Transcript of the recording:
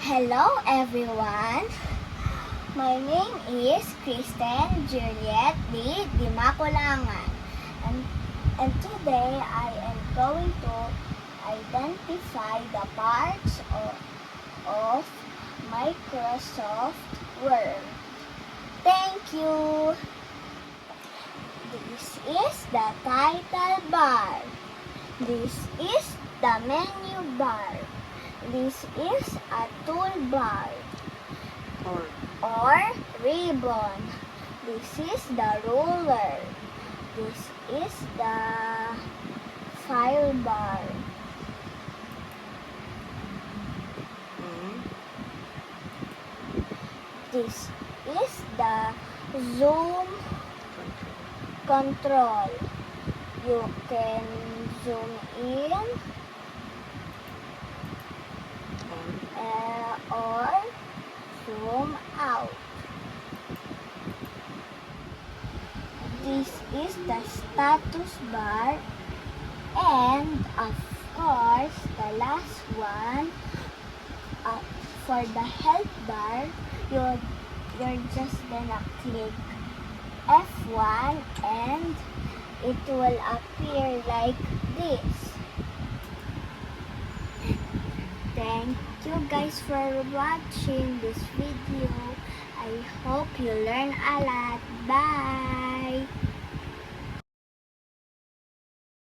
Hello everyone! My name is Kristen Juliet D. Dimakulangan, and today I am going to identify the parts of Microsoft Word. Thank you! This is the title bar. This is the menu bar. This is a toolbar or ribbon. This is the ruler. This is the file bar. This is the zoom control. You can zoom in or zoom out. This is the status bar, and of course the last one, for the health bar, you're just gonna click F1 and it will appear like this. Thank you guys for watching this video. I hope you learn a lot. Bye!